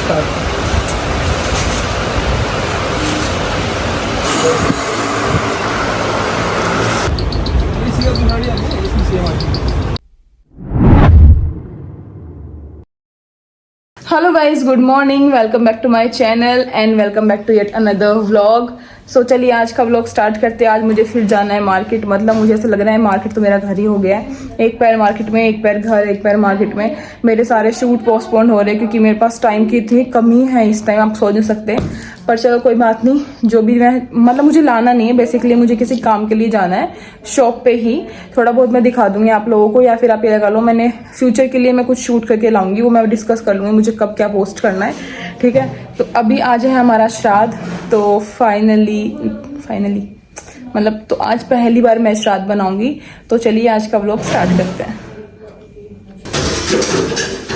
Start. Hello guys, good morning, welcome back to my channel and welcome back to yet another vlog. So चलिए आज का vlog start करते हैं। आज मुझे फिर जाना है मार्केट। मतलब मुझे ऐसा लग रहा है मार्केट तो मेरा घर ही हो गया है। एक पैर मार्केट में, एक पैर घर, एक पैर मार्केट में। मेरे सारे शूट पोस्टपोन हो रहे हैं क्योंकि मेरे पास टाइम की इतनी कमी है इस टाइम, आप सोच नहीं सकते। पर चलो कोई बात नहीं, जो भी मैं मतलब मुझे लाना नहीं है, बेसिकली मुझे किसी काम के लिए जाना है शॉप पे ही। थोड़ा बहुत मैं दिखा दूंगी आप लोगों को, या फिर आप ये लगा लो मैंने फ्यूचर के लिए मैं कुछ शूट करके लाऊंगी, वो मैं डिस्कस कर लूंगी मुझे कब क्या पोस्ट करना है, ठीक है। तो अभी आज है हमारा श्राद्ध, तो फाइनली मतलब तो आज पहली बार मैं श्राद्ध बनाऊंगी। तो चलिए आज का व्लॉग स्टार्ट करते हैं।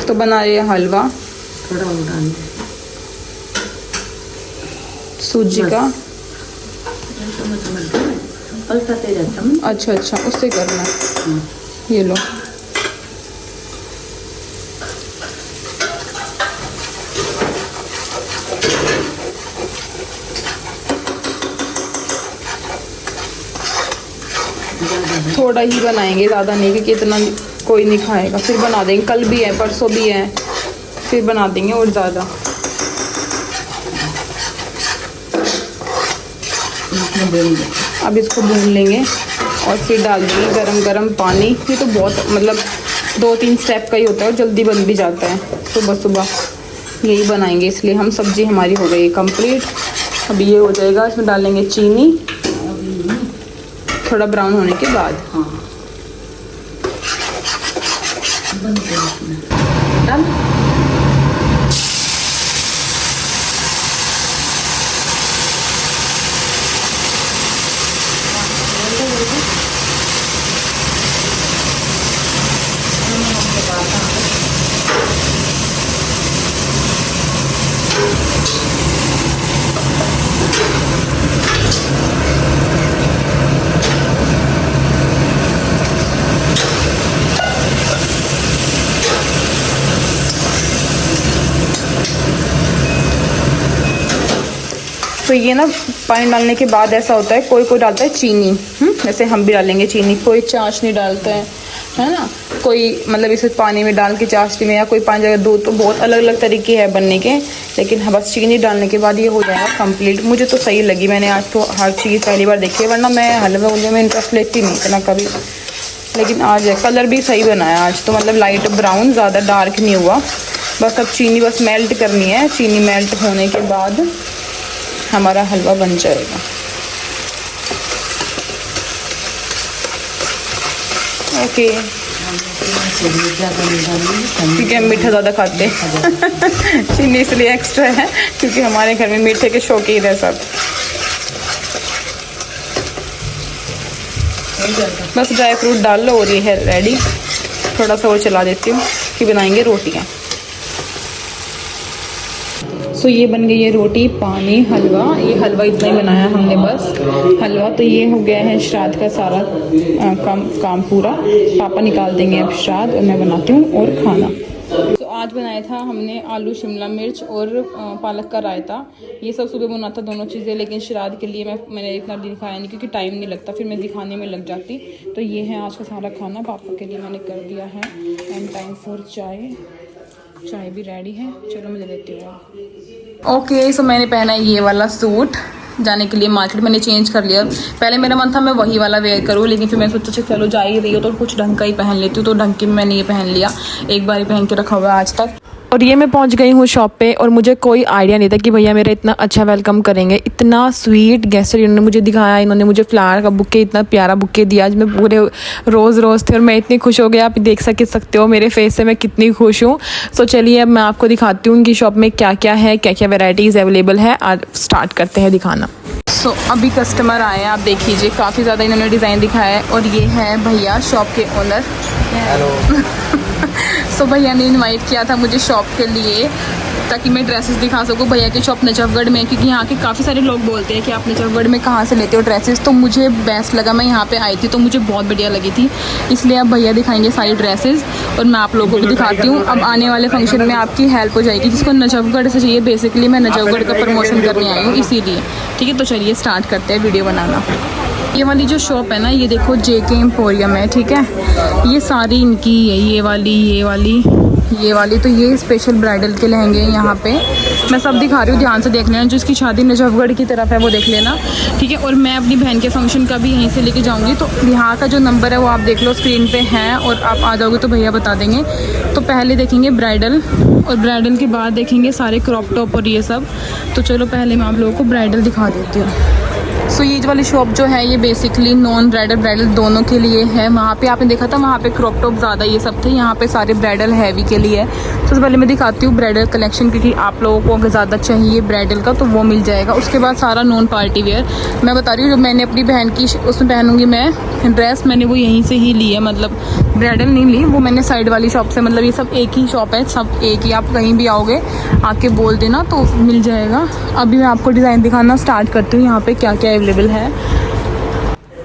तो बना रही है हलवा थोड़ा डाल सूजी का। पलटाते जाता हूँ। अच्छा अच्छा, उससे करना। ये लो, थोड़ा ही बनाएंगे, ज़्यादा नहीं, क्योंकि इतना कोई नहीं खाएगा। फिर बना देंगे, कल भी है परसों भी है, फिर बना देंगे और ज़्यादा। अब इसको भून लेंगे और फिर डाल देंगे गरम गरम पानी। ये तो बहुत मतलब 2-3 स्टेप का ही होता है और जल्दी बन भी जाता है। सुबह सुबह यही बनाएंगे, इसलिए हम सब्जी हमारी हो गई कंप्लीट। अब ये हो जाएगा, इसमें डालेंगे चीनी थोड़ा ब्राउन होने के बाद। तो ये ना पानी डालने के बाद ऐसा होता है, कोई कोई डालता है चीनी, जैसे हम भी डालेंगे चीनी। कोई चाशनी डालता है ना, कोई मतलब इसे पानी में डाल के चाशनी में, या कोई 5 जगह दूध। तो बहुत अलग अलग तरीके हैं बनने के, लेकिन हाँ बस चीनी डालने के बाद ये हो जाएगा कंप्लीट। मुझे तो सही लगी, मैंने आज तो हर चीज़ पहली बार देखी है, वरना मैं हलवा उलवे में इंटरेस्ट लेती नहीं इतना कभी। लेकिन आज है, कलर भी सही बनाया आज तो, मतलब लाइट ब्राउन, ज़्यादा डार्क नहीं हुआ। बस अब चीनी बस मेल्ट करनी है, चीनी मेल्ट होने के बाद हमारा हलवा बन जाएगा। ओके, क्योंकि हम मीठा ज़्यादा खाते हैं चीनी इसलिए एक्स्ट्रा है, क्योंकि हमारे घर में मीठे के शौकीन है सब। बस ड्राई फ्रूट डाल लो और ये है रेडी। थोड़ा सा और चला देती हूँ कि बनाएंगे रोटियाँ। सो ये बन गई है रोटी, पानी, हलवा। ये हलवा इतना ही बनाया हमने बस हलवा। तो ये हो गया है श्राद्ध का सारा काम पूरा। पापा निकाल देंगे अब श्राद्ध और मैं बनाती हूँ और खाना। तो आज बनाया था हमने आलू शिमला मिर्च और पालक का रायता। ये सब सुबह बना था दोनों चीज़ें, लेकिन श्राद्ध के लिए मैंने इतना दिखाया नहीं क्योंकि टाइम नहीं लगता, फिर मैं दिखाने में लग जाती। तो ये है आज का सारा खाना, पापा के लिए मैंने कर दिया है। एंड टाइम फॉर चाय भी रेडी है। चलो मैं ले लेती हूँ। ओके, सो मैंने पहना है ये वाला सूट जाने के लिए मार्केट। मैंने चेंज कर लिया। पहले मेरा मन था मैं वही वाला वेयर करूँ, लेकिन फिर मैं सोचा चलो जा ही रही हो तो कुछ ढंग का ही पहन लेती हूँ। तो ढंग की मैंने ये पहन लिया, एक बार ही पहन के रखा हुआ है आज तक। और ये मैं पहुंच गई हूँ शॉप पे, और मुझे कोई आइडिया नहीं था कि भैया मेरा इतना अच्छा वेलकम करेंगे। इतना स्वीट गेस्ट इन्होंने मुझे दिखाया, इन्होंने मुझे फ्लावर का बुके, इतना प्यारा बुके दिया। आज मैं पूरे रोज़ थे और मैं इतनी खुश हो गया, आप देख सकते हो मेरे फेस से मैं कितनी खुश हूँ। सो चलिए अब मैं आपको दिखाती हूँ कि शॉप में क्या क्या है, क्या क्या वेराइटीज़ अवेलेबल है। आज स्टार्ट करते हैं दिखाना। सो अभी कस्टमर आए हैं, आप देख लीजिए, काफ़ी ज़्यादा इन्होंने डिज़ाइन दिखाया है। और ये है भैया शॉप के ओनर। हेलो सो भैया ने इनवाइट किया था मुझे शॉप के लिए, ताकि मैं ड्रेसेस दिखा सकूँ भैया की शॉप नजफगढ़ में, क्योंकि यहाँ के काफ़ी सारे लोग बोलते हैं कि आप नजफगढ़ में कहाँ से लेते हो ड्रेसेस। तो मुझे बेस्ट लगा, मैं यहाँ पे आई थी तो मुझे बहुत बढ़िया लगी थी, इसलिए अब भैया दिखाएंगे सारी ड्रेसेस और मैं आप लोगों को भी दिखाती हूँ। अब आने वाले फंक्शन में आपकी हेल्प हो जाएगी, जिसको नजफगढ़ से चाहिए। बेसिकली मैं नजफगढ़ का प्रमोशन करने आई हूँ इसीलिए। ठीक है, तो चलिए स्टार्ट करते हैं वीडियो बनाना। ये वाली जो शॉप है ना, ये देखो जेके एम्पोरियम है। ठीक है, ये सारी इनकी है, ये वाली तो ये स्पेशल ब्राइडल के लहंगे हैं यहाँ पे। मैं सब दिखा रही हूँ, ध्यान से देख लेना। जो इसकी शादी नजफगढ़ की तरफ है वो देख लेना। ठीक है, और मैं अपनी बहन के फंक्शन का भी यहीं से लेके जाऊँगी, तो यहाँ का जो नंबर है वो आप देख लो स्क्रीन पे है, और आप आ जाओगे तो भैया बता देंगे। तो पहले देखेंगे ब्राइडल, और ब्राइडल के बाद देखेंगे सारे क्रॉप टॉप और ये सब। तो चलो पहले मैं आप लोगों को ब्राइडल दिखा देती हूँ। सो ये वाली शॉप जो है ये बेसिकली नॉन ब्राइडल ब्राइडल दोनों के लिए है। वहाँ पे आपने देखा था, वहाँ पे क्रॉप टॉप ज़्यादा ये सब थे, यहाँ पे सारे ब्राइडल हैवी के लिए है। तो सबसे पहले मैं दिखाती हूँ ब्राइडल कलेक्शन, क्योंकि आप लोगों को अगर ज़्यादा चाहिए ब्राइडल का तो वो मिल जाएगा। उसके बाद सारा नॉन पार्टी वेयर मैं बता रही हूँ। जो मैंने अपनी बहन की उसमें पहनूंगी मैं ड्रेस, मैंने वो यहीं से ही ली है, मतलब ब्राइडल नहीं ली, वो मैंने साइड वाली शॉप से। मतलब ये सब एक ही शॉप है, सब एक ही, आप कहीं भी आओगे आके बोल देना तो मिल जाएगा। अभी मैं आपको डिज़ाइन दिखाना स्टार्ट करती हूँ यहाँ पे क्या क्या अवेलेबल है।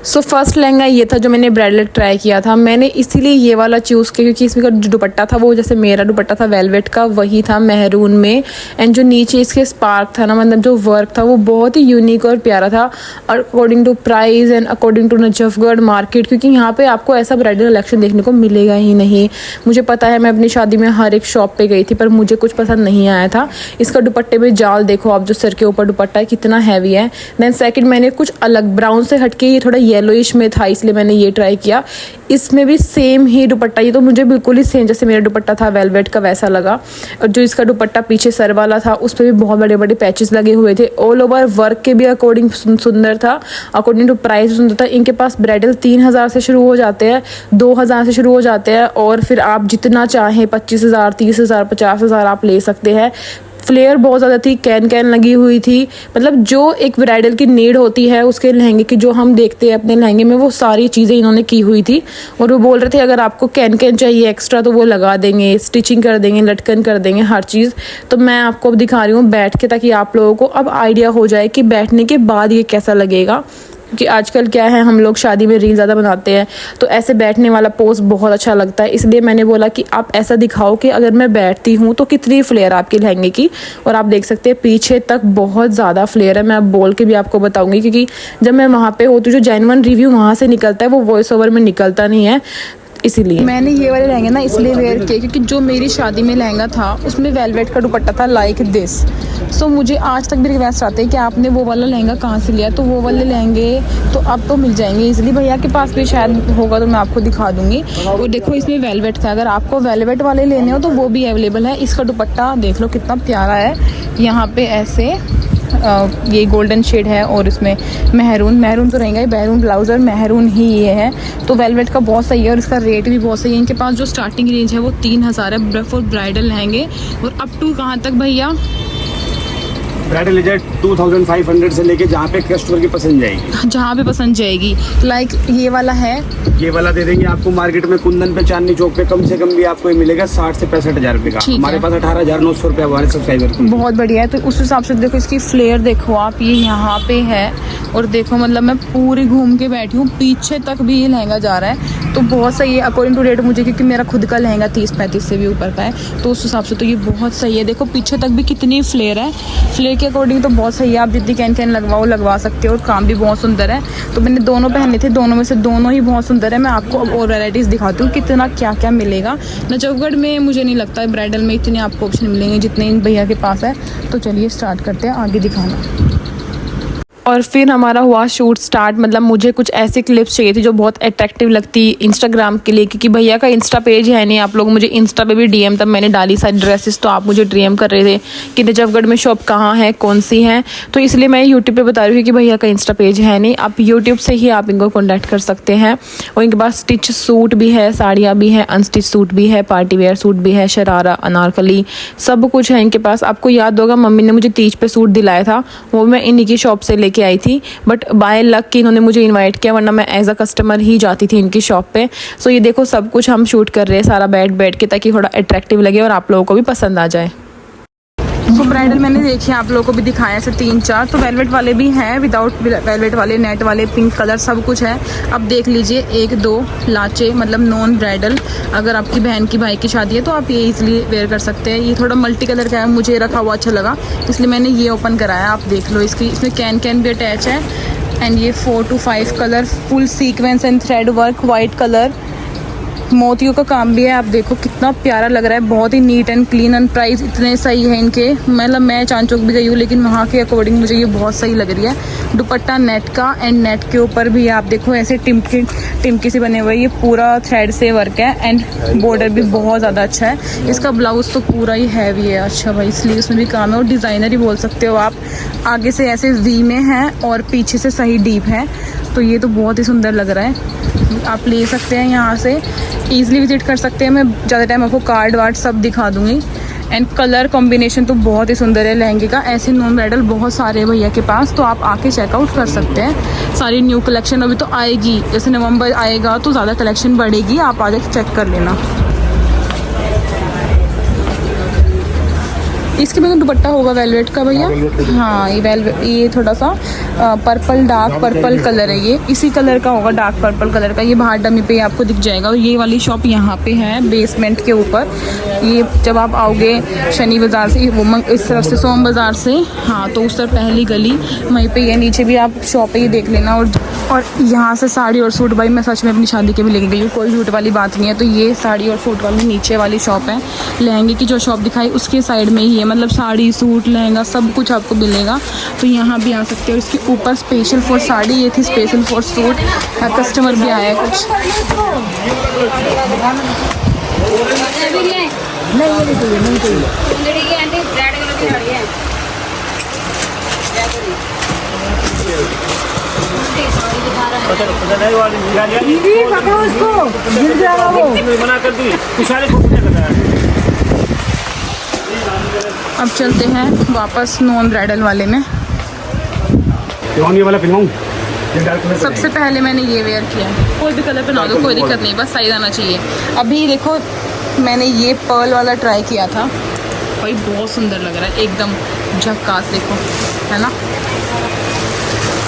सो फर्स्ट लहंगा ये था जो मैंने ब्राइडल ट्राई किया था। मैंने इसीलिए ये वाला चूज़ किया क्योंकि इसमें का जो दुपट्टा था वो जैसे मेरा दुपट्टा था वेलवेट का, वही था मेहरून में। एंड जो नीचे इसके स्पार्क था ना, मतलब जो वर्क था वो बहुत ही यूनिक और प्यारा था according to price and according to Najafgarh market, क्योंकि यहाँ पे आपको ऐसा ब्राइडल कलेक्शन देखने को मिलेगा ही नहीं। मुझे पता है, मैं अपनी शादी में हर एक शॉप पर गई थी पर मुझे कुछ पसंद नहीं आया था। इसका दुपट्टे में जाल देखो आप, जो सर के ऊपर दुपट्टा है कितना हैवी है। देन सेकेंड मैंने कुछ अलग ब्राउन से हटके ये थोड़ा येलोइश में था, इसलिए मैंने ये ट्राई किया। इसमें भी सेम ही दुपट्टा, ये तो मुझे बिल्कुल ही सेम जैसे मेरा दुपट्टा था वेलवेट का वैसा लगा। और जो इसका दुपट्टा पीछे सर वाला था उस पर भी बहुत बड़े बड़े पैचेस लगे हुए थे। ऑल ओवर वर्क के भी अकॉर्डिंग सुंदर था, अकॉर्डिंग टू प्राइस सुंदर था। इनके पास ब्राइडल 3000 से शुरू हो जाते हैं, 2000 से शुरू हो जाते हैं, और फिर आप जितना चाहें 25,000, 30,000, 50,000 आप ले सकते हैं। फ्लेयर बहुत ज़्यादा थी, कैन लगी हुई थी, मतलब जो एक ब्राइडल की नीड होती है उसके लहंगे की, जो हम देखते हैं अपने लहंगे में, वो सारी चीज़ें इन्होंने की हुई थी। और वो बोल रहे थे अगर आपको कैन चाहिए एक्स्ट्रा तो वो लगा देंगे, स्टिचिंग कर देंगे, लटकन कर देंगे, हर चीज़। तो मैं आपको अब दिखा रही हूँ बैठ के, ताकि आप लोगों को अब आइडिया हो जाए कि बैठने के बाद ये कैसा लगेगा। कि आजकल क्या है, हम लोग शादी में रील ज़्यादा बनाते हैं तो ऐसे बैठने वाला पोज बहुत अच्छा लगता है, इसलिए मैंने बोला कि आप ऐसा दिखाओ कि अगर मैं बैठती हूँ तो कितनी फ्लेयर आपके लहंगे की। और आप देख सकते हैं पीछे तक बहुत ज़्यादा फ्लेयर है। मैं अब बोल के भी आपको बताऊँगी, क्योंकि जब मैं वहाँ पे होती हूँ जो जेन्युइन रिव्यू वहाँ से निकलता है वो वॉइस ओवर में निकलता नहीं है, इसीलिए मैंने ये वाले लहंगे ना इसलिए वेयर किए क्योंकि जो मेरी शादी में लहंगा था उसमें वेलवेट का दुपट्टा था लाइक दिस। सो मुझे आज तक भी रिक्वेस्ट आते हैं कि आपने वो वाला लहंगा कहाँ से लिया, तो वो वाले लहंगे तो अब तो मिल जाएंगे इजीली। भैया के पास भी शायद होगा तो मैं आपको दिखा दूंगी। और देखो इसमें वेलवेट था, अगर आपको वेलवेट वाले लेने हो तो वो भी अवेलेबल है। इसका दुपट्टा देख लो कितना प्यारा है, यहाँ पे ऐसे ये गोल्डन शेड है और इसमें मेहरून तो रहेगा ही, मेहरून ब्लाउज और मेहरून ही ये है। तो वेलवेट का बहुत सही है और इसका रेट भी बहुत सही है। इनके पास जो स्टार्टिंग रेंज है वो 3000 है फॉर ब्राइडल लहंगे, और अप टू कहाँ तक भैया? ब्राइडल लेजर 2500 से लेके जहाँ पे कस्टमर की पसंद जाएगी, जहाँ पे पसंद जाएगी। लाइक ये वाला है, ये वाला दे देंगे आपको मार्केट में कुंदन पे चांदनी चौक पे कम से कम भी आपको ये मिलेगा 60 से 65,000 रुपये का। हमारे पास 18,900 रुपये हमारे सब्सक्राइबर की। बहुत बढ़िया है। तो उस हिसाब से देखो इसकी फ्लेयर देखो आप, ये यहाँ पे है और देखो मतलब मैं पूरी घूम के बैठी हूँ, पीछे तक भी ये लहंगा जा रहा है। तो बहुत सही है अकॉर्डिंग टू रेट मुझे, क्योंकि मेरा खुद का लहंगा 30-35 से भी ऊपर का है, तो उस हिसाब से तो ये बहुत सही है। देखो पीछे तक भी कितनी फ्लेयर है, फ्लेयर के अकॉर्डिंग तो बहुत सही है। आप जितनी कैन लगवा सकते हो, और काम भी बहुत सुंदर है। तो मैंने दोनों पहने थे, दोनों में से दोनों ही बहुत सुंदर है। मैं आपको अब और वैराइटीज़ दिखाती हूँ कितना क्या क्या मिलेगा। नजफगढ़ में मुझे नहीं लगता है ब्राइडल में इतने आपको ऑप्शन मिलेंगे जितने इन भैया के पास है। तो चलिए स्टार्ट करते हैं आगे दिखाना। और फिर हमारा हुआ शूट स्टार्ट। मतलब मुझे कुछ ऐसी क्लिप्स चाहिए थी जो बहुत अट्रैक्टिव लगती इंस्टाग्राम के लिए, क्योंकि भैया का इंस्टा पेज है नहीं। आप लोग मुझे इंस्टा पे भी डीएम, तब मैंने डाली सारी ड्रेसेस तो आप मुझे डीएम कर रहे थे कि नजफगढ़ में शॉप कहाँ है, कौन सी है। तो इसलिए मैं यूट्यूब पे बता रही हूँ कि भैया का इंस्टा पेज है नहीं, आप यूट्यूब से ही आप इनको कॉन्टैक्ट कर सकते हैं। और इनके पास स्टिच सूट भी है, साड़ियाँ भी हैं, अनस्टिच सूट भी है, पार्टी वेयर सूट भी है, शरारा, अनारकली, सब कुछ है इनके पास। आपको याद होगा मम्मी ने मुझे तीज पे सूट दिलाया था, वो मैं इन्हीं की शॉप से लेके आई थी। बट बाय लक कि इन्होंने मुझे इनवाइट किया, वरना मैं एज अ कस्टमर ही जाती थी इनकी शॉप पे। सो ये देखो सब कुछ हम शूट कर रहे हैं सारा बैठ के, ताकि थोड़ा अट्रैक्टिव लगे और आप लोगों को भी पसंद आ जाए। तो ब्राइडल मैंने देखे आप लोगों को भी दिखाया ऐसे 3-4, तो वेलवेट वाले भी हैं, विदाउट वेलवेट वाले, नेट वाले, पिंक कलर सब कुछ है। अब देख लीजिए 1-2 लाचे, मतलब नॉन ब्राइडल। अगर आपकी बहन की भाई की शादी है तो आप ये इजीली वेयर कर सकते हैं। ये थोड़ा मल्टी कलर का है, मुझे रखा हुआ अच्छा लगा इसलिए मैंने ये ओपन कराया। आप देख लो इसकी, इसमें कैन भी अटैच है। एंड ये 4 to 5 colour, full sequence and thread work, white colour, मोतियों का काम भी है। आप देखो कितना प्यारा लग रहा है, बहुत ही neat and clean. And price इतने सही है इनके, मतलब मैं चांद चौक भी गई हूँ लेकिन वहाँ के अकॉर्डिंग मुझे ये बहुत सही लग रही है। दुपट्टा नेट का, एंड नेट के ऊपर भी आप देखो ऐसे टिमकी से बने हुए, ये पूरा थ्रेड से वर्क है। एंड बॉर्डर भी बहुत ज़्यादा अच्छा है। इसका ब्लाउज तो पूरा ही हैवी है। अच्छा भाई, स्लीव्स में भी काम है और डिज़ाइनर ही बोल सकते हो आप। आगे से ऐसे वी में है और पीछे से सही डीप है, तो ये तो बहुत ही सुंदर लग रहा है। आप ले सकते हैं यहाँ से, ईजिली विजिट कर सकते हैं। मैं ज़्यादा टाइम आपको कार्ड वार्ड सब दिखा दूँगी। एंड कलर कॉम्बिनेशन तो बहुत ही सुंदर है लहंगे का। ऐसे नॉन ब्राइडल बहुत सारे भैया के पास, तो आप आके चेकआउट कर सकते हैं। सारी न्यू कलेक्शन अभी तो आएगी, जैसे नवंबर आएगा तो ज़्यादा कलेक्शन बढ़ेगी, आप आके चेक कर लेना। इसके में दुपट्टा होगा वेलवेट का भैया। हाँ, ये वेलवेट, ये थोड़ा सा पर्पल, डार्क पर्पल कलर है, ये इसी कलर का होगा, डार्क पर्पल कलर का। ये बाहर डमी पे आपको दिख जाएगा। और ये वाली शॉप यहाँ पे है बेसमेंट के ऊपर। ये जब आप आओगे शनि बाज़ार से, वो इस तरफ से सोम बाज़ार से, हाँ, तो उस तरफ पहली गली वहीं पे ये नीचे भी आप शॉप है, ये देख लेना। और यहाँ से साड़ी और सूट, भाई मैं सच में अपनी शादी के भी लेके गई हूँ, कोई झूठ वाली बात नहीं है। तो ये साड़ी और सूट वाली नीचे वाली शॉप है। लहंगे की जो शॉप दिखाई उसके साइड में ही है, मतलब साड़ी सूट लहंगा सब कुछ आपको मिलेगा। तो यहाँ भी आ सकते हो। इसके ऊपर स्पेशल फॉर साड़ी, ये थी स्पेशल फॉर सूट। कस्टमर भी आया है कुछ। अब चलते हैं वापस नॉन ब्राइडल वाले में। वाला सबसे पहले मैंने ये वेयर किया है। कोई भी कलर बना दो, कोई दिक्कत नहीं, बस साइज आना चाहिए। अभी देखो मैंने ये पर्ल वाला ट्राई किया था, भाई बहुत सुंदर लग रहा है, एकदम झक्कास। देखो है ना,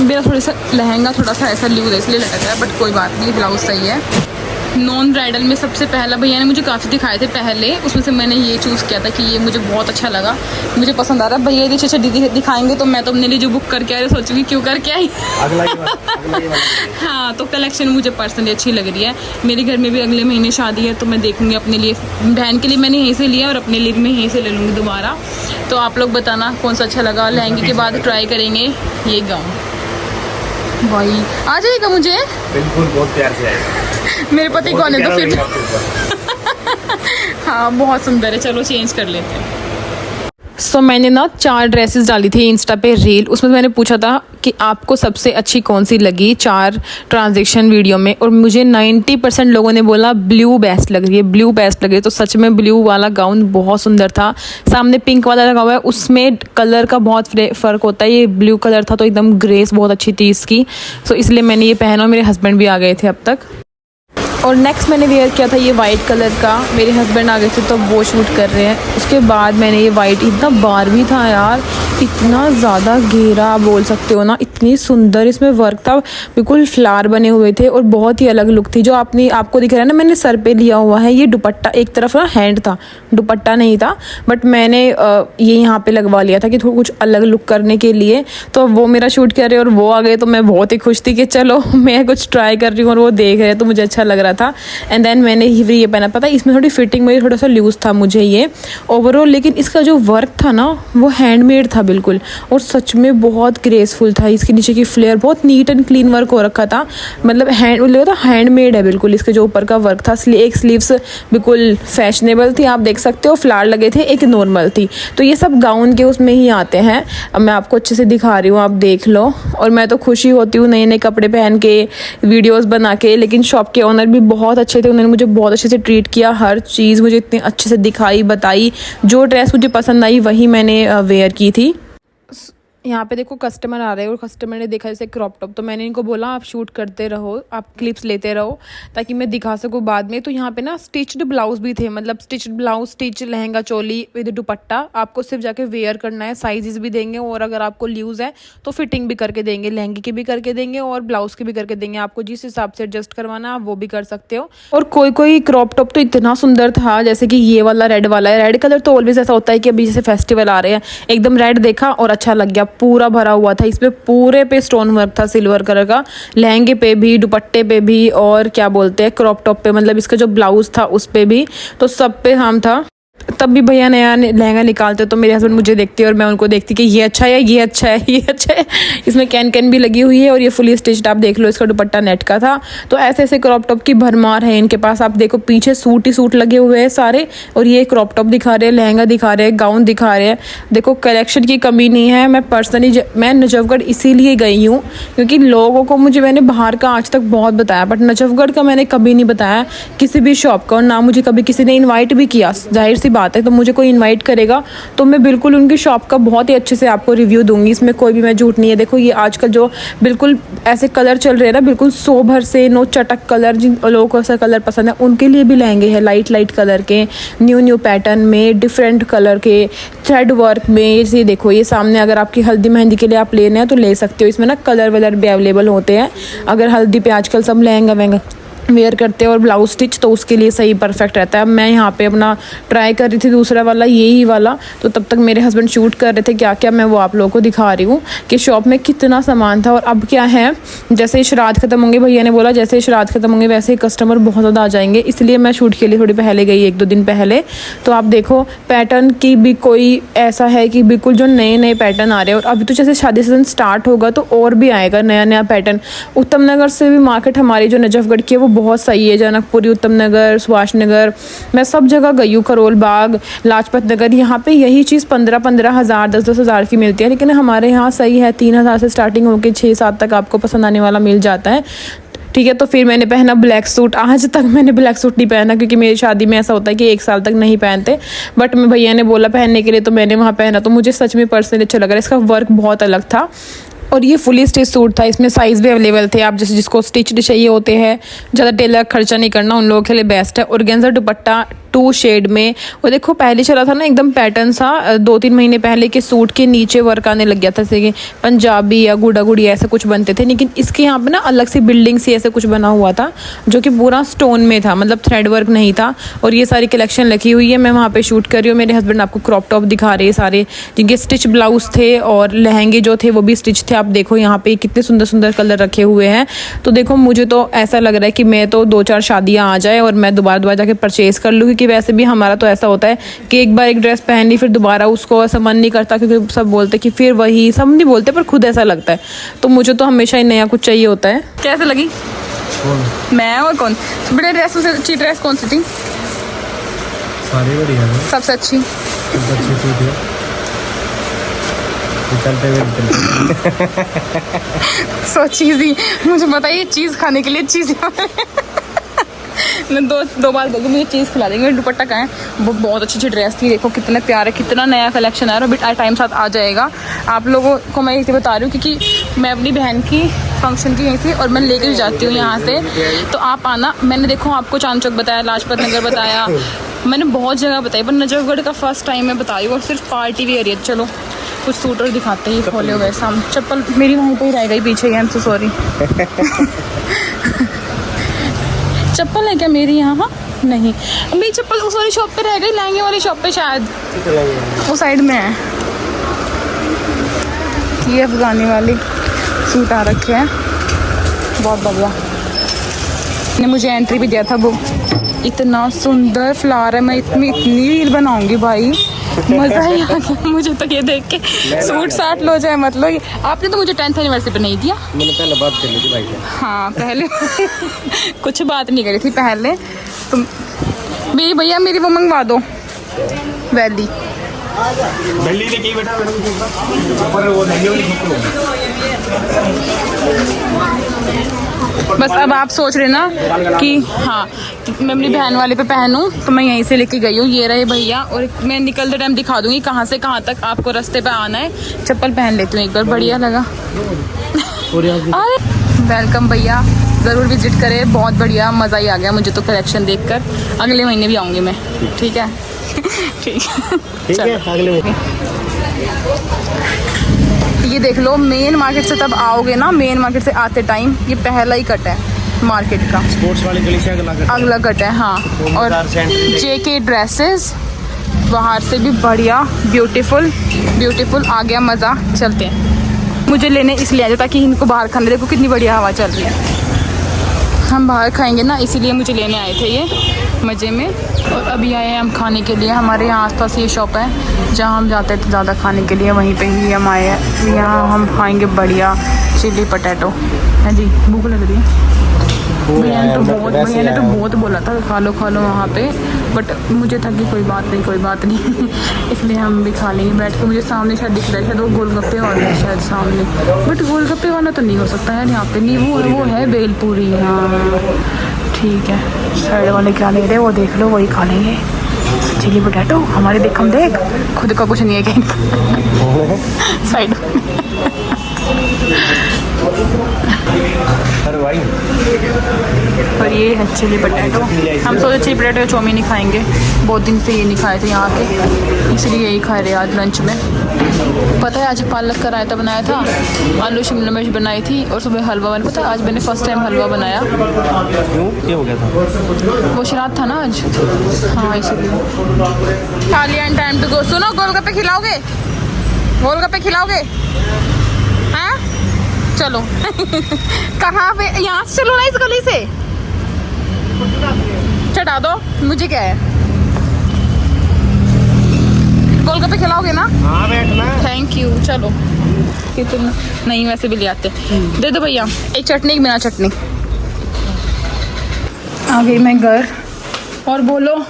मेरा थोड़ा सा लहंगा थोड़ा सा ऐसा लूज है इसलिए लग रहा है, बट कोई बात नहीं, ब्लाउज सही है। नॉन ब्राइडल में सबसे पहला भैया ने मुझे काफ़ी दिखाए थे पहले, उसमें से मैंने ये चूज़ किया था कि ये मुझे बहुत अच्छा लगा, मुझे पसंद आ रहा है। भैया यदि अच्छा दीदी दिखाएंगे तो मैं तो अपने लिए जो बुक करके आई सोचूंगी क्यों करके आई। हाँ, तो कलेक्शन मुझे पर्सनली अच्छी लग रही है। मेरे घर में भी अगले महीने शादी है, तो मैं देखूँगी अपने लिए, बहन के लिए मैंने यहीं से लिया और अपने लिए भी मैं यहीं से ले लूँगी दोबारा। तो आप लोग बताना कौन सा अच्छा लगा। लहंगे के बाद ट्राई करेंगे ये गाउन। भाई आ जाएगा मुझे, बिल्कुल बहुत प्यार से आएगा। मेरे पति कौन है तो फिर हाँ बहुत सुंदर है, चलो चेंज कर लेते हैं। सो मैंने ना 4 ड्रेसेस डाली थी इंस्टा पे रील, उसमें मैंने पूछा था कि आपको सबसे अच्छी कौन सी लगी 4 ट्रांजेक्शन वीडियो में, और मुझे 90% लोगों ने बोला ब्लू बेस्ट लग रही है, ब्लू बेस्ट लग रही है। तो सच में ब्लू वाला गाउन बहुत सुंदर था। सामने पिंक वाला लगा हुआ है, उसमें कलर का बहुत फ़र्क होता है। ये ब्लू कलर था तो एकदम ग्रेस बहुत अच्छी थी इसकी, तो इसलिए मैंने ये पहना। मेरे हस्बैंड भी आ गए थे अब तक। और नेक्स्ट मैंने वेयर किया था ये वाइट कलर का, मेरे हस्बैंड आ गए थे तो वो शूट कर रहे हैं। उसके बाद मैंने ये वाइट, इतना बारबी था यार, इतना ज़्यादा घेरा बोल सकते हो ना, इतनी सुंदर इसमें वर्क था, बिल्कुल फ्लावर बने हुए थे और बहुत ही अलग लुक थी। जो आपको दिख रहा है ना, मैंने सर पे लिया हुआ है ये दुपट्टा, एक तरफ ना हैंड था, दुपट्टा नहीं था, बट मैंने ये यहाँ पे लगवा लिया था कि थोड़ा कुछ अलग लुक करने के लिए। तो वो मेरा शूट कर रहे और वो आ गए, तो मैं बहुत ही खुश थी कि चलो मैं कुछ ट्राई कर रही हूँ और वो देख रहे, तो मुझे अच्छा लग रहा था। एंड देन मैंने ये पहना, पता है इसमें थोड़ी फिटिंग में थोड़ा सा लूज था मुझे ये ओवरऑल, लेकिन इसका जो वर्क था ना वो हैंडमेड था बिल्कुल, और सच में बहुत ग्रेसफुल था। इसके नीचे की फ्लेयर बहुत नीट एंड क्लीन वर्क हो रखा था, मतलब हैंडमेड है बिल्कुल। इसके जो ऊपर का वर्क था, एक स्लीव्स बिल्कुल फैशनेबल थी, आप देख सकते हो, फ्लावर लगे थे, एक नॉर्मल थी। तो ये सब गाउन के उसमें ही आते हैं। अब मैं आपको अच्छे से दिखा रही हूँ, आप देख लो। और मैं तो खुशी होती हूँ नए नए कपड़े पहन के, वीडियोज़ बना के, लेकिन शॉप के ओनर भी बहुत अच्छे थे, उन्होंने मुझे बहुत अच्छे से ट्रीट किया, हर चीज़ मुझे इतने अच्छे से दिखाई बताई। जो ड्रेस मुझे पसंद आई वही मैंने वेयर की थी। यहाँ पे देखो कस्टमर आ रहे हैं और कस्टमर ने देखा जैसे क्रॉप टॉप, तो मैंने इनको बोला आप शूट करते रहो, आप क्लिप्स लेते रहो ताकि मैं दिखा सकूँ बाद में। तो यहाँ पे ना स्टिच्ड ब्लाउज भी थे, मतलब stitched blouse, stitch lehenga choli with दुपट्टा। आपको सिर्फ जाके वेयर करना है, साइजेस भी देंगे और अगर आपको लूज है तो फिटिंग भी करके देंगे, लहंगे की भी करके देंगे और ब्लाउज की भी करके देंगे। आपको जिस हिसाब से एडजस्ट करवाना आप वो भी कर सकते हो। और कोई कोई क्रॉप टॉप तो इतना सुंदर था, जैसे कि ये वाला रेड वाला है। रेड कलर तो ऑलवेज ऐसा होता है कि अभी जैसे फेस्टिवल आ रहे हैं, एकदम रेड देखा और अच्छा लग गया, पूरा भरा हुआ था। इसमें पूरे पे स्टोन वर्क था सिल्वर कलर का, लहंगे पे भी, दुपट्टे पे भी और क्या बोलते हैं क्रॉप टॉप पे, मतलब इसका जो ब्लाउज था उस पे भी, तो सब पे हम था। तब भी भैया नया लहंगा निकालते तो मेरे हस्बैंड मुझे देखते और मैं उनको देखती कि ये अच्छा है, ये अच्छा है, ये अच्छा है। इसमें कैन भी लगी हुई है और ये फुली स्टिच्ड, आप देख लो इसका दुपट्टा नेट का था। तो ऐसे ऐसे क्रॉप टॉप की भरमार है इनके पास। आप देखो पीछे सूट ही सूट लगे हुए हैं सारे, और ये क्रॉप टॉप दिखा रहे हैं, लहंगा दिखा रहे हैं, गाउन दिखा रहे हैं। देखो कलेक्शन की कमी नहीं है। मैं पर्सनली मैं नजफगढ़ इसीलिए गई हूँ क्योंकि लोगों को मैंने बाहर का आज तक बहुत बताया, बट नजफगढ़ का मैंने कभी नहीं बताया किसी भी शॉप का, और ना मुझे कभी किसी ने इन्वाइट भी किया। जाहिर सी बात है, तो मुझे कोई इनवाइट करेगा तो मैं बिल्कुल उनकी शॉप का बहुत ही अच्छे से आपको रिव्यू दूंगी, इसमें कोई भी मैं झूठ नहीं है। देखो ये आजकल जो बिल्कुल ऐसे कलर चल रहे हैं ना, बिल्कुल सोभर से नो चटक कलर, जिन लोगों को ऐसा कलर पसंद है उनके लिए भी लहंगे हैं, लाइट कलर के, न्यू पैटर्न में, डिफरेंट कलर के, थ्रेड वर्क में। ये देखो ये सामने, अगर आपकी हल्दी मेहंदी के लिए आप लेने हैं तो ले सकते हो। इसमें ना कलर वलर भी अवेलेबल होते हैं, अगर हल्दी पे आजकल सब लहंगा वहंगा वेयर करते हैं और ब्लाउज स्टिच, तो उसके लिए सही परफेक्ट रहता है। मैं यहाँ पे अपना ट्राई कर रही थी दूसरा वाला, यही वाला, तो तब तक मेरे हस्बैंड शूट कर रहे थे क्या क्या, मैं वो आप लोगों को दिखा रही हूँ कि शॉप में कितना सामान था। और अब क्या है, जैसे ही श्राद्ध खत्म होंगे, भैया ने बोला जैसे ही श्राद्ध खत्म होंगे वैसे ही कस्टमर बहुत ज़्यादा आ जाएंगे, इसलिए मैं शूट के लिए थोड़ी पहले गई, 1-2 दिन पहले। तो आप देखो पैटर्न की भी कोई ऐसा है कि बिल्कुल जो नए नए पैटर्न आ रहे हैं, और अभी तो जैसे शादी सीजन स्टार्ट होगा तो और भी आएगा नया नया पैटर्न। उत्तम नगर से भी मार्केट हमारी जो नजफगढ़ की है वो बहुत सही है, जनकपुरी, उत्तम नगर, सुभाष नगर, मैं सब जगह गई हूँ, करोल बाग, लाजपत नगर। यहाँ पे यही चीज़ 15-15 हज़ार, 10-10 हज़ार की मिलती है, लेकिन हमारे यहाँ सही है 3 हज़ार से स्टार्टिंग होकर 6-7 तक आपको पसंद आने वाला मिल जाता है। ठीक है, तो फिर मैंने पहना ब्लैक सूट। आज तक मैंने ब्लैक सूट नहीं पहना क्योंकि मेरी शादी में ऐसा होता है कि 1 साल तक नहीं पहनते, बट मैं भैया ने बोला पहनने के लिए तो मैंने वहाँ पहना, तो मुझे सच में पर्सनली अच्छा लग रहा है। इसका वर्क बहुत अलग था और ये फुली स्टिच सूट था, इसमें साइज़ भी अवेलेबल थे। आप जैसे जिसको स्टिच्ड चाहिए होते हैं, ज़्यादा टेलर खर्चा नहीं करना, उन लोगों के लिए बेस्ट है। ऑर्गेन्जा दुपट्टा 2 शेड में, और देखो पहले चला था ना एकदम पैटर्न सा, 2-3 महीने पहले के सूट के नीचे वर्क आने लग गया था, जैसे पंजाबी या गुड़ा गुड़ी ऐसे कुछ बनते थे, लेकिन इसके यहाँ पे ना अलग से बिल्डिंग सी ऐसे कुछ बना हुआ था जो कि पूरा स्टोन में था, मतलब थ्रेड वर्क नहीं था। और ये सारी कलेक्शन लगी हुई है, मैं वहाँ पे शूट कर रही हूँ। मेरे हस्बैंड आपको क्रॉप टॉप दिखा रहे हैं सारे, जिनके स्टिच ब्लाउज थे और लहंगे जो थे वो भी स्टिच थे। आप देखो यहाँ पे कितने सुंदर सुंदर कलर रखे हुए हैं। तो देखो मुझे तो ऐसा लग रहा है कि मैं तो 2-4 शादियाँ आ जाए और मैं दोबारा जाके परचेज कर लूँ, क्योंकि वैसे भी हमारा तो ऐसा होता है कि एक बार एक ड्रेस पहन ली फिर दोबारा उसको ऐसा मन नहीं करता, क्योंकि सब बोलते कि फिर वही, सब नहीं बोलते पर खुद ऐसा लगता है। तो मुझे तो हमेशा ही नया कुछ चाहिए होता है। कैसे लगी मैं और कौन बड़े ड्रेस से अच्छी ड्रेस कौन सी थी? सारी बढ़िया है, सबसे अच्छी सो चीज़, मुझे बताइए चीज़ खाने के लिए चीज़ मैं दो बार बोल दूँ मुझे चीज़ खिला देंगे। दुपट्टा का है, वो बहुत अच्छी ड्रेस थी। देखो कितना प्यारा, कितना नया कलेक्शन है, और अभी टाइम साथ आ जाएगा। आप लोगों को मैं इसे बता रही हूँ क्योंकि मैं अपनी बहन की फंक्शन की गई थी और मैं लेकर जाती हूँ यहाँ से, तो आप आना। मैंने देखो आपको चांद चौक बताया, लाजपत नगर बताया, मैंने बहुत जगह बताई, पर नजफगढ़ का फर्स्ट टाइम मैं बता रही हूँ, और सिर्फ पार्टी वेयर है। चलो कुछ सूटर दिखाते ही खोले हुए सामने। चप्पल मेरी वहीं पर ही रह गई पीछे, आई एम सो सॉरी। चप्पल है क्या मेरी यहाँ? हाँ नहीं, मेरी चप्पल उस वाली शॉप पे रह गई, लहंगे वाली शॉप पे शायद वो साइड में है। ये अफगानी वाली सूट आ रखे हैं, बहुत बढ़िया। ने मुझे एंट्री भी दिया था, वो इतना सुंदर फ्लावर है, मैं इतनी रील बनाऊंगी भाई, मज़ा ही आ गया मुझे तो ये देख के। सूट साट लो जाए मतलब, आपने तो मुझे 10th एनिवर्सरी पे नहीं दिया। मैंने पहले बात कर ली थी भाई से। हाँ पहले कुछ बात नहीं करी थी पहले, तुम मेरी भैया मेरी वो मंगवा दो वैली, दिल्ली से की बैठा मैडम ऊपर वो धनिया वाली बस अब आप सोच रहे ना कि हाँ मैं अपनी बहन वाले पे पहनूं, तो मैं यहीं से लेके गई हूँ। ये रहे भैया, और मैं निकलते टाइम दिखा दूंगी कहाँ से कहाँ तक आपको रास्ते पे आना है। चप्पल पहन लेती हूँ एक बार, बढ़िया लगा। वेलकम भैया, ज़रूर विजिट करें, बहुत बढ़िया, मज़ा ही आ गया मुझे तो कलेक्शन देखकर। अगले महीने भी आऊँगी मैं, ठीक है? ठीक है, अगले महीने। ये देख लो, मेन मार्केट से तब आओगे ना, मेन मार्केट से आते टाइम ये पहला ही कट है मार्केट का, स्पोर्ट्स वाली गली से अगला कट है। हाँ, और JK ड्रेसेस बाहर से भी बढ़िया, ब्यूटीफुल आ गया मज़ा। चलते हैं, मुझे लेने इसलिए आए ताकि इनको बाहर खाने, देखो कितनी बढ़िया हवा चल रही है। हम बाहर खाएंगे ना, इसीलिए मुझे लेने आए थे ये मज़े में। और अभी आए हैं हम खाने के लिए। हमारे यहाँ आसपास ये शॉप है जहाँ हम जाते हैं तो ज़्यादा खाने के लिए, वहीं पे ही हम आए हैं। यहाँ हम खाएंगे बढ़िया चिली पटैटो। है जी, भूख लग रही है। भैया ने तो बहुत बोला था खा लो वहाँ पे, बट मुझे था कि कोई बात नहीं इसलिए हम भी खा लेंगे बैठ के। मुझे सामने शायद दिख रहा है, शायद वो गोलगप्पे वाला है शायद सामने, बट गोलगप्पे वाला तो नहीं हो सकता है यहाँ पे। नहीं, वो है बेलपूरी। हाँ ठीक है, साइड वाले क्या ले रहे हैं वो देख लो, वही खा लेंगे। चिली पोटैटो हमारे देख, हम देख खुद का कुछ नहीं है कहीं साइड और ये है चिली पोटैटो। हम सोचे चिली पोटैटो चौमीन ही खाएंगे, बहुत दिन से ये नहीं खाए थे यहाँ के, इसलिए यही खा रहे आज लंच में। पता है आज पालक का रायता बनाया था, आलू शिमला मिर्च बनाई थी, और सुबह हलवा बना। पता है आज मैंने फर्स्ट टाइम हलवा बनाया। ये हो गया था, वो श्राद्ध था ना आज, हाँ इसलिए। खाली एंड टाइम टू गो। सुनो, गोलगप्पे खिलाओगे? हाँ चलो कहाँ पे? यहाँ से चलो ना, इस गली से चढ़ा दो, मुझे क्या है। गोलगप्पे खिलाओगे ना? हाँ बैठना। Thank you. चलो कि तुम नहीं, वैसे भी ले आते। दे दो भैया एक चटनी, बिना चटनी। आ गई मैं घर, और बोलो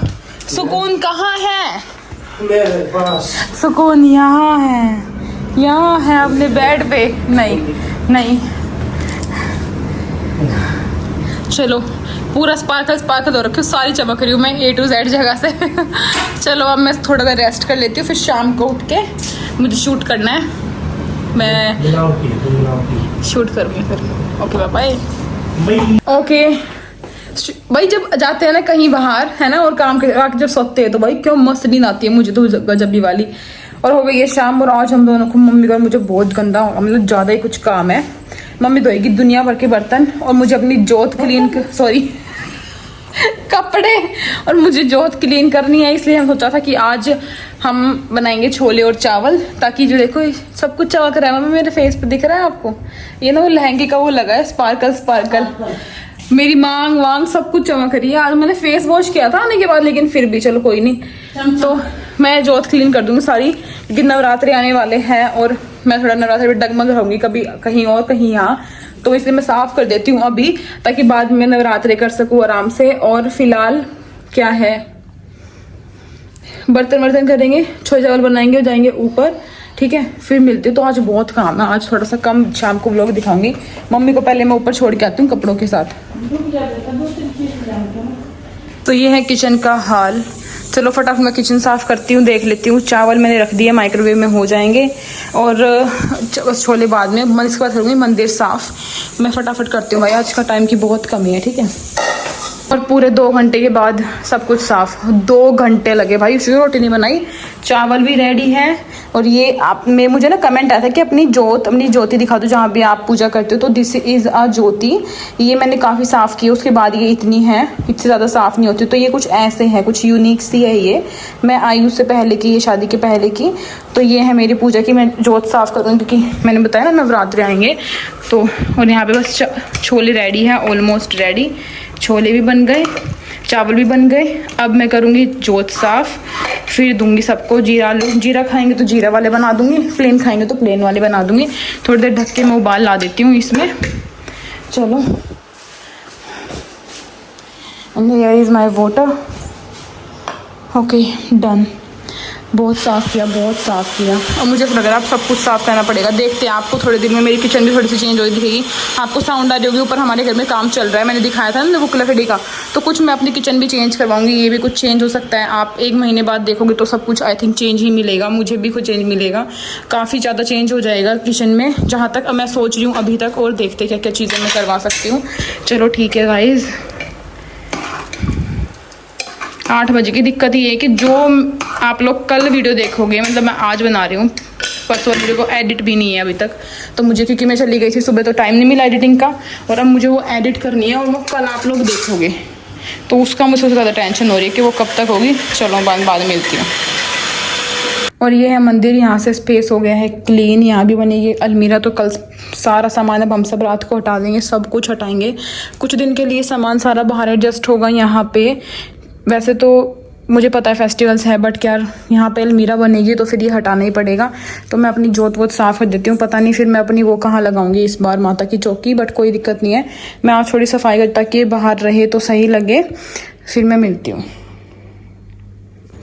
सुकून कहाँ है? मेरे पास सुकून यहाँ है अपने बेड पे। नहीं चलो, पूरा स्पार्कल हो रखी, सारी चमक रही हूँ मैं A to Z जगह से चलो अब मैं थोड़ा देर रेस्ट कर लेती हूँ, फिर शाम को उठ के मुझे शूट करना है, मैं शूट करूँगी फिर। Okay bye. ओके भाई, जब जाते हैं ना कहीं बाहर, है ना, और काम के जब सोते हैं तो भाई क्यों मस्त नींद आती है मुझे तो, गजबी वाली। और हो गई है शाम, और आज हम दोनों को, मम्मी को मुझे बहुत गंदा, मतलब ज़्यादा ही कुछ काम है। मम्मी धोएगी दुनिया भर के बर्तन, और मुझे अपनी जोत क्लीन कपड़े, और मुझे जोत क्लीन करनी है। इसलिए हम सोचा था कि आज हम बनाएंगे छोले और चावल, ताकि जो देखो सब कुछ चमक रहा है। मम्मी मेरे फेस पे दिख रहा है आपको? ये ना वो लहंगे का वो लगा है स्पार्कल, मेरी मांग वांग सब कुछ चमक रही है। आज मैंने फेस वॉश किया था आने के बाद, लेकिन फिर भी चलो कोई नहीं। तो मैं जोत क्लीन कर दूंगी सारी, क्योंकि नवरात्रि आने वाले हैं और मैं थोड़ा नवरात्रि में डगमग रहूंगी, कभी कहीं और कहीं यहाँ, तो इसलिए मैं साफ कर देती हूँ अभी, ताकि बाद में नवरात्रि कर सकूँ आराम से। और फिलहाल क्या है, बर्तन करेंगे, छोले चावल बनाएंगे और जाएंगे ऊपर, ठीक है? फिर मिलते। तो आज बहुत काम है, आज थोड़ा सा कम शाम को व्लॉग दिखाऊंगी। मम्मी को पहले मैं ऊपर छोड़ के आती हूँ कपड़ों के साथ। तो ये है किचन का हाल। चलो फटाफट मैं किचन साफ करती हूँ, देख लेती हूँ। चावल मैंने रख दिए, माइक्रोवेव में हो जाएंगे, और बस छोले बाद में। इसके बाद करूँगी मंदिर साफ। मैं फटाफट करती हूँ भाई, आज का टाइम की बहुत कमी है, ठीक है? और पूरे 2 घंटे के बाद सब कुछ साफ। 2 घंटे लगे भाई, उसकी रोटी नहीं बनाई, चावल भी रेडी है। और ये आप में मुझे ना कमेंट आया था कि अपनी ज्योति दिखा दो जहाँ भी आप पूजा करते हो, तो दिस इज़ अ ज्योति। ये मैंने काफ़ी साफ़ की, उसके बाद ये इतनी है, इससे ज़्यादा साफ़ नहीं होती। तो ये कुछ ऐसे है, कुछ यूनिक सी है। ये मैं आई उससे पहले की, ये शादी के पहले की। तो ये है मेरी पूजा की, मैं ज्योत साफ़ करूँगी, क्योंकि मैंने बताया ना नवरात्रि आएंगे तो। और यहाँ पे बस छोले रेडी हैं, ऑलमोस्ट रेडी। छोले भी बन गए, चावल भी बन गए। अब मैं करूँगी जोत साफ़, फिर दूंगी सबको जीरा खाएंगे तो जीरा वाले बना दूंगी, प्लेन खाएंगे तो प्लेन वाले बना दूंगी। थोड़ी देर ढक के मैं उबाल ला देती हूँ इसमें। चलो, and here is my water. Okay done. बहुत साफ़ किया, बहुत साफ़ किया। और मुझे लग रहा है अब सब कुछ साफ़ करना पड़ेगा। देखते हैं, आपको थोड़े दिन में मेरी किचन भी थोड़ी सी चेंज हो दिखेगी। आपको साउंड आ जाएगी, ऊपर हमारे घर में काम चल रहा है, मैंने दिखाया था ना वो लकड़ी का। तो कुछ मैं अपनी किचन भी चेंज करवाऊंगी, ये भी कुछ चेंज हो सकता है। आप 1 महीने बाद देखोगे तो सब कुछ आई थिंक चेंज ही मिलेगा, मुझे भी कुछ चेंज मिलेगा, काफ़ी ज़्यादा चेंज हो जाएगा किचन में, जहाँ तक मैं सोच रही हूँ अभी तक। और देखते क्या क्या चीज़ें मैं करवा सकती हूँ। चलो ठीक है गाइज़, 8 बजे की दिक्कत ये है कि जो आप लोग कल वीडियो देखोगे, मतलब मैं आज बना रही हूँ, परसों वीडियो को एडिट भी नहीं है अभी तक। तो मुझे, क्योंकि मैं चली गई थी सुबह तो टाइम नहीं मिला एडिटिंग का, और अब मुझे वो एडिट करनी है और वो कल आप लोग देखोगे। तो उसका मुझे सबसे ज़्यादा टेंशन हो रही है कि वो कब तक होगी। चलो बाद में मिलती हूँ। और ये है मंदिर, यहाँ से स्पेस हो गया है क्लीन, यहाँ भी बनेगी अलमीरा। तो कल सारा सामान अब हम सब रात को हटा देंगे, सब कुछ हटाएंगे। कुछ दिन के लिए सामान सारा बाहर एडजस्ट होगा यहाँ पे। वैसे तो मुझे पता है फेस्टिवल्स है, बट क्या यहाँ पे अलमीरा बनेगी तो फिर ये हटाना ही पड़ेगा। तो मैं अपनी जोत वोत साफ़ कर देती हूँ। पता नहीं फिर मैं अपनी वो कहाँ लगाऊंगी इस बार, माता की चौकी, बट कोई दिक्कत नहीं है। मैं आज थोड़ी सफाई कर, ताकि बाहर रहे तो सही लगे। फिर मैं मिलती हूँ।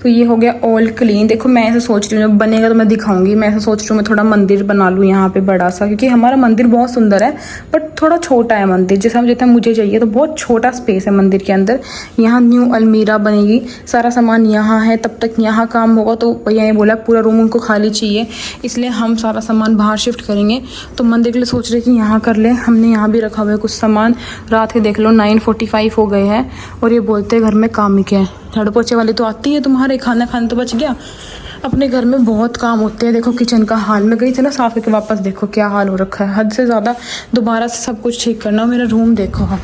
तो ये हो गया ऑल क्लीन। देखो मैं ऐसा सोच रही हूँ, जब बनेगा तो मैं दिखाऊंगी। मैं ऐसा सोच रही हूँ मैं थोड़ा मंदिर बना लूँ यहाँ पे बड़ा सा, क्योंकि हमारा मंदिर बहुत सुंदर है बट थोड़ा छोटा है मंदिर, जैसा मुझे चाहिए। तो बहुत छोटा स्पेस है मंदिर के अंदर। यहाँ न्यू अलमीरा बनेगी, सारा सामान यहाँ है। तब तक यहाँ काम होगा तो भैया ये बोला पूरा रूम उनको खाली चाहिए, इसलिए हम सारा सामान बाहर शिफ्ट करेंगे। तो मंदिर के लिए सोच रहे कि यहाँ कर ले। हमने यहाँ भी रखा हुआ है कुछ सामान। रात के देख लो 9:45 हो गए हैं और ये बोलते हैं घर में काम ही क्या है। झाड़ू पोछे वाली तो आती है तुम्हारे, खाना खाने तो बच गया। अपने घर में बहुत काम होते हैं। देखो किचन का हाल, मैं गई थी ना साफ करके वापस, देखो क्या हाल हो रखा है, हद से ज़्यादा। दोबारा से सब कुछ ठीक करना। मेरा रूम देखो आप,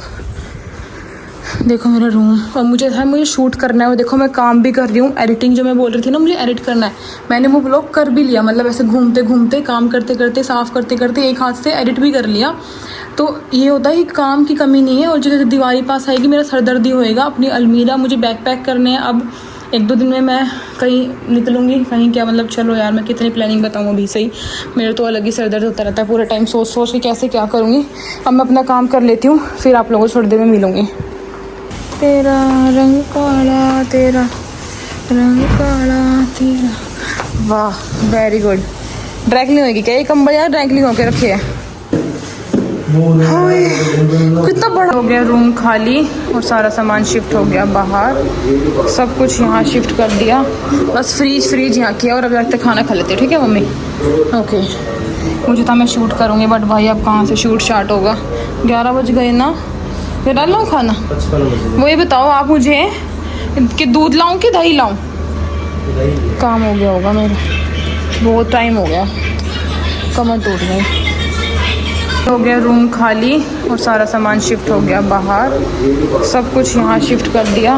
देखो मेरा रूम। और मुझे शूट करना है। वो देखो मैं काम भी कर रही हूँ, एडिटिंग जो मैं बोल रही थी ना मुझे एडिट करना है, मैंने वो ब्लॉग कर भी लिया। मतलब ऐसे घूमते घूमते, काम करते करते, साफ़ करते करते, एक हाथ से एडिट भी कर लिया। तो ये होता है कि काम की कमी नहीं है। और जो दिवाली पास आएगी मेरा सरदर्दी होएगा। अपनी अलमीरा मुझे बैग पैक करने हैं। अब 1-2 दिन में मैं कहीं निकलूँगी, कहीं क्या, मतलब चलो यार मैं कितनी प्लानिंग बताऊँ अभी सही। मेरा तो अलग ही सरदर्द होता रहता है पूरे टाइम, सोच सोच के कैसे क्या करूँगी। अब मैं अपना काम कर लेती हूँ, फिर आप लोगों को थोड़ी देर में मिलूँगी। तेरा रंग काला, तेरा रंग काला, तेरा। वाह वेरी गुड। ड्राई क्लीन होगी क्या ये कंबल यार? ड्राई क्लीन होकर रखे है। कितना बड़ा हो गया रूम खाली और सारा सामान शिफ्ट हो गया बाहर। सब कुछ यहाँ शिफ्ट कर दिया, बस फ्रीज यहाँ किया। और अब लगता खाना खा लेते, ठीक है मम्मी? ओके। मुझे था मैं शूट करूँगी, बट भाई अब कहाँ से शूट स्टार्ट होगा? 11 बज गए ना। फिर डाल लाऊँ खाना? वो ये बताओ आप मुझे कि दूध लाऊँ कि दही लाऊँ? काम हो गया होगा मेरा, बहुत टाइम हो गया, कमर टूट गई। हो गया रूम खाली और सारा सामान शिफ्ट हो गया बाहर। सब कुछ यहाँ शिफ्ट कर दिया,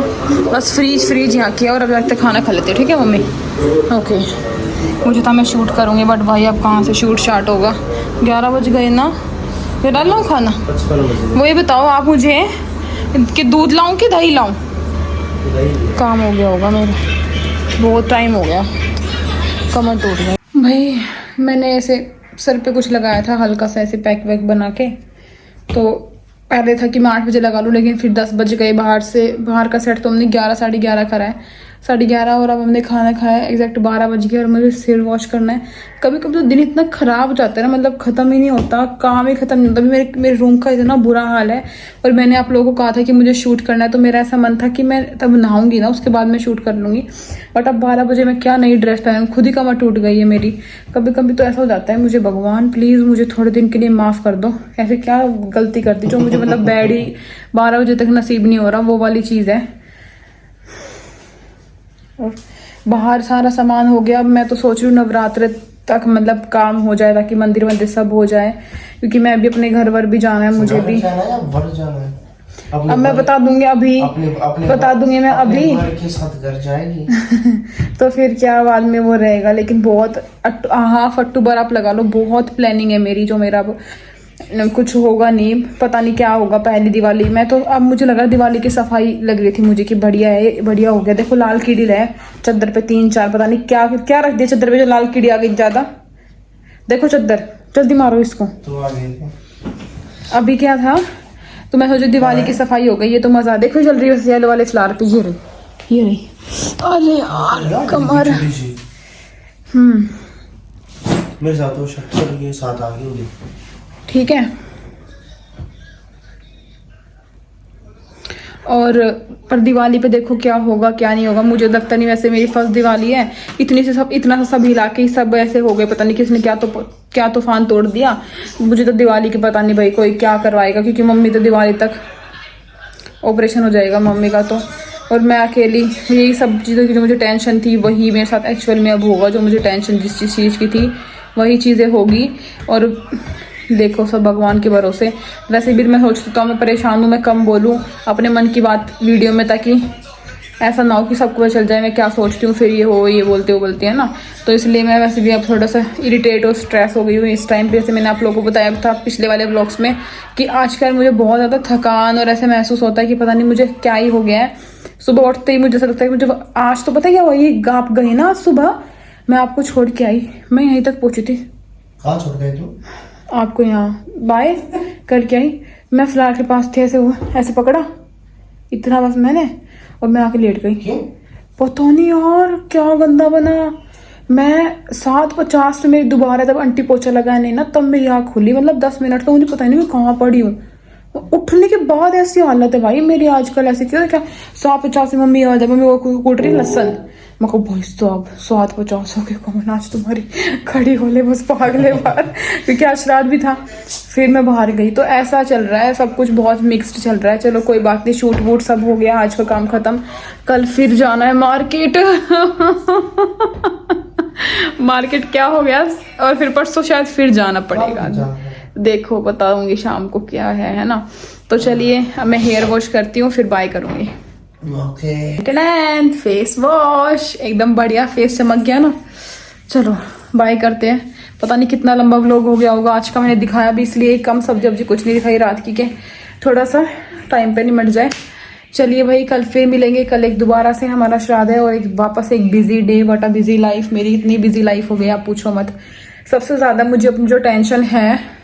बस फ्रीज यहाँ किया। और अब लगता खाना खा लेते, ठीक है मम्मी? ओके। मुझे था मैं शूट करूँगी, बट भाई अब कहाँ से शूट स्टार्ट होगा? 11 बज गए ना। फिर डाल लाऊँ खाना? वो ये बताओ आप मुझे कि दूध लाऊँ कि दही लाऊँ? काम हो गया होगा मेरा, बहुत टाइम हो गया, कमर टूट गई। भाई मैंने ऐसे सर पे कुछ लगाया था हल्का सा, ऐसे पैक वैक बना के। तो पहले था कि मैं 8 बजे लगा लूँ, लेकिन फिर 10 बज गए। बाहर का सेट तो हमने 11 साढ़े 11 करा है, 11:30। और अब हमने खाना खाया, एग्जैक्ट 12 बज गए। और मुझे सिर वॉश करना है। कभी कभी तो दिन इतना ख़राब हो जाता है ना, मतलब ख़त्म ही नहीं होता, काम ही ख़त्म नहीं होता। अभी मेरे रूम का इतना बुरा हाल है। और मैंने आप लोगों को कहा था कि मुझे शूट करना है, तो मेरा ऐसा मन था कि मैं तब नहाऊंगी ना, उसके बाद मैं शूट कर लूँगी। बट अब 12 बजे मैं क्या नई ड्रेस पहनूँ, खुद ही कमर टूट गई है मेरी। कभी कभी तो ऐसा हो जाता है। मुझे भगवान प्लीज़ मुझे थोड़े दिन के लिए माफ़ कर दो। ऐसे क्या गलती कर दी जो मुझे मतलब बेड ही 12 बजे तक नसीब नहीं हो रहा, वो वाली चीज़ है। और बाहर सारा सामान हो गया। अब मैं तो सोच रही हूँ नवरात्र तक मतलब काम हो जाए, ताकि मंदिर सब हो जाए, क्योंकि मैं अभी अपने घर वर भी जाना है मुझे भी। अब मैं बता दूंगी अभी, बता दूंगी मैं अभी के साथ घर जाएगी। तो फिर क्या बाद में वो रहेगा। लेकिन बहुत हाफ अक्टूबर आप लगा लो, बहुत प्लानिंग है मेरी। जो मेरा कुछ होगा नहीं, पता नहीं क्या होगा पहली दिवाली में। तो अब मुझे लगा दिवाली की सफाई लग रही थी मुझे कि बढ़िया है, बढ़िया हो गया। देखो लाल कीड़ी रहे चद्दर पे 3-4, पता नहीं क्या क्या रख दिया चद्दर पे, जो लाल कीड़ी आ गई ज्यादा। देखो चद्दर, जल्दी मारो इसको। तो आ गई अभी क्या था, तो मैं सोची दिवाली की सफाई हो गई, ये तो मजा। देखो चल रही है येलो वाले फ्लावर पे, ये रही। अरे यार कमर, मेरे साथ वो शक्कर के साथ आ गई होगी। ठीक है। और पर दिवाली पे देखो क्या होगा क्या नहीं होगा, मुझे लगता नहीं। वैसे मेरी फर्स्ट दिवाली है, इतना सा सब हिला के ही सब ऐसे हो गए, पता नहीं किसने क्या तूफान तोड़ दिया। मुझे तो दिवाली की पता नहीं भाई कोई क्या करवाएगा, क्योंकि मम्मी तो दिवाली तक ऑपरेशन हो जाएगा मम्मी का तो। और मैं अकेली, यही सब चीज़ों की जो मुझे टेंशन थी वही मेरे साथ एक्चुअल में अब होगा। जो मुझे टेंशन जिस चीज़ की थी वही चीज़ें होगी। और देखो सब भगवान के भरोसे। वैसे भी मैं सोचता हूँ मैं परेशान हूँ, मैं कम बोलूँ अपने मन की बात वीडियो में, ताकि ऐसा ना हो कि सबको पता चल जाए मैं क्या सोचती हूँ, फिर ये बोलती है ना। तो इसलिए मैं वैसे भी अब थोड़ा सा इरिटेट और स्ट्रेस हो गई हूँ इस टाइम पे। जैसे मैंने आप लोगों को बताया था पिछले वाले ब्लॉग्स में कि आजकल मुझे बहुत ज़्यादा थकान और ऐसे महसूस होता है कि पता नहीं मुझे क्या ही हो गया है। सुबह उठते ही मुझे ऐसा लगता है कि मुझे आज तो पता क्या हुआ, ये आप गई ना सुबह, मैं आपको छोड़ के आई, मैं यहीं तक पहुँची थी। कहाँ छोड़ गए तू? आपको यहाँ बाय करके आई, मैं फ्लैट के पास थी, ऐसे पकड़ा इतना बस मैंने, और मैं आके लेट गई। क्यों? पता नहीं यार क्या गंदा बना। मैं 7:50 में मेरी दोबारा जब आंटी पोछा लगाया नहीं ना, तब मेरी आँख खुली। मतलब 10 मिनट तो मुझे पता ही नहीं मैं कहाँ पड़ी हूँ। उठने के बाद ऐसी हालत है भाई मेरी आजकल। ऐसी क्यों क्या 7:50 में मम्मी आ जाए, मम्मी वो कूट रही लहसन, मैं को भाई साहब 7:50 हो गए, कौन आज तुम्हारी खड़ी होले बस पागले बाहर, क्योंकि आज श्राद्ध भी था। फिर मैं बाहर गई, तो ऐसा चल रहा है सब कुछ, बहुत मिक्स्ड चल रहा है। चलो कोई बात नहीं, शूट वूट सब हो गया, आज का काम खत्म। कल फिर जाना है मार्केट मार्केट क्या हो गया, और फिर परसों शायद फिर जाना पड़ेगा। देखो बताऊंगी शाम को क्या है ना। तो चलिए अब मैं हेयर वॉश करती हूँ, फिर बाय करूंगी। ओके। फेस वॉश एकदम बढ़िया, फेस चमक गया ना। चलो बाय करते हैं। पता नहीं कितना लंबा व्लॉग हो गया होगा आज का, मैंने दिखाया भी इसलिए कम, सब्जी कुछ नहीं दिखाई रात की, के थोड़ा सा टाइम पे निमट जाए। चलिए भाई कल फिर मिलेंगे। कल एक दोबारा से हमारा श्राद्ध है, और एक वापस एक busy day, what a busy life. मेरी इतनी बिजी लाइफ हो गई आप पूछो मत। सबसे ज़्यादा मुझे अपनी जो टेंशन है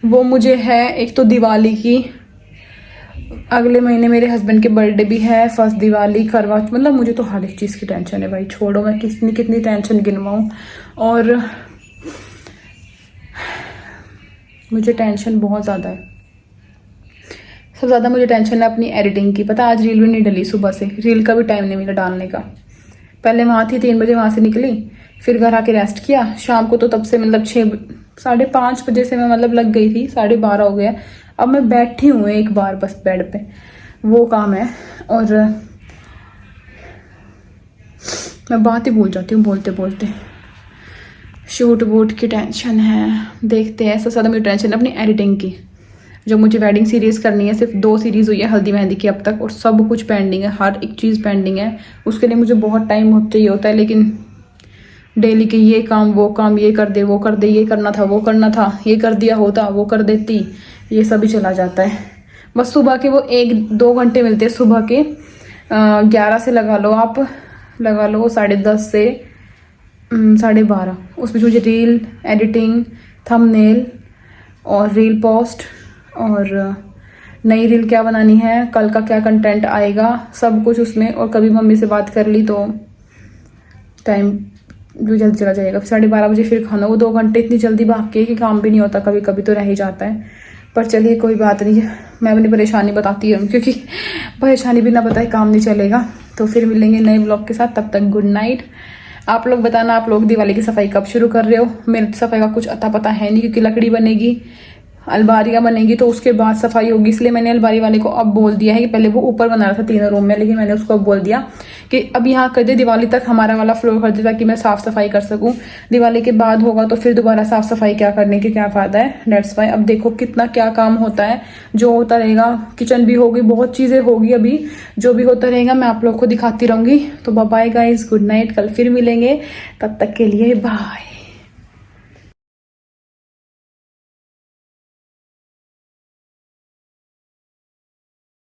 वो मुझे है एक तो दिवाली की, अगले महीने मेरे हस्बैंड के बर्थडे भी है, फर्स्ट दिवाली, करवा, मतलब मुझे तो हर एक चीज़ की टेंशन है भाई। छोड़ो मैं कितनी टेंशन गिनवाऊँ। और मुझे टेंशन बहुत ज़्यादा है। सबसे ज़्यादा मुझे टेंशन है अपनी एडिटिंग की। पता आज रील भी नहीं डली, सुबह से रील का भी टाइम नहीं मिला डालने का। पहले वहाँ थी 3 बजे, वहाँ से निकली, फिर घर आके रेस्ट किया। शाम को तो तब से मतलब 5:30 बजे से मैं मतलब लग गई थी, 12:30 हो गया। अब मैं बैठी हूँ एक बार बस बेड पे, वो काम है। और मैं बात ही भूल जाती हूँ बोलते बोलते। शूट वूट की टेंशन है, देखते हैं। सबसे ज़्यादा मुझे टेंशन है अपनी एडिटिंग की। जो मुझे वेडिंग सीरीज़ करनी है, सिर्फ 2 सीरीज़ हुई है हल्दी मेहंदी की अब तक, और सब कुछ पेंडिंग है, हर एक चीज़ पेंडिंग है। उसके लिए मुझे बहुत टाइम चाहिए होता है, लेकिन डेली के ये काम वो काम, ये कर दे वो कर दे, ये करना था वो करना था, ये कर दिया होता वो कर देती, ये सभी चला जाता है। बस सुबह के वो 1-2 घंटे मिलते हैं, सुबह के 11 से लगा लो आप, लगा लो 10:30 से 12:30। उसमें मुझे रील एडिटिंग, थंबनेल और रील पोस्ट, और नई रील क्या बनानी है, कल का क्या कंटेंट आएगा, सब कुछ उसमें। और कभी मम्मी से बात कर ली तो टाइम जो जल्दी चला जाएगा। 12:30 बजे फिर खाना, वो 2 घंटे इतनी जल्दी भाग के कि काम भी नहीं होता, कभी कभी तो रह ही जाता है। पर चलिए कोई बात नहीं, मैं अपनी परेशानी बताती हूँ, क्योंकि परेशानी भी ना बताए काम नहीं चलेगा। तो फिर मिलेंगे नए ब्लॉग के साथ, तब तक गुड नाइट। आप लोग बताना आप लोग दिवाली की सफाई कब शुरू कर रहे हो। मेरे सफाई का कुछ अता पता है नहीं, क्योंकि लकड़ी बनेगी, अलमारियाँ बनेगी, तो उसके बाद सफाई होगी। इसलिए मैंने अलमारी वाले को अब बोल दिया है कि पहले वो ऊपर बना रहा था 3 रूम में, लेकिन मैंने उसको अब बोल दिया कि अब यहाँ कर दे, दिवाली तक हमारा वाला फ्लोर कर दे, ताकि मैं साफ़ सफाई कर सकूँ। दिवाली के बाद होगा तो फिर दोबारा साफ़ सफाई क्या करने के क्या फ़ायदा है। डेट्स वाई अब देखो कितना क्या काम होता है, जो होता रहेगा। किचन भी होगी, बहुत चीज़ें होगी, अभी जो भी होता रहेगा मैं आप लोग को दिखाती रहूँगी। तो बाय गाइस, गुड नाइट, कल फिर मिलेंगे, तब तक के लिए बाय।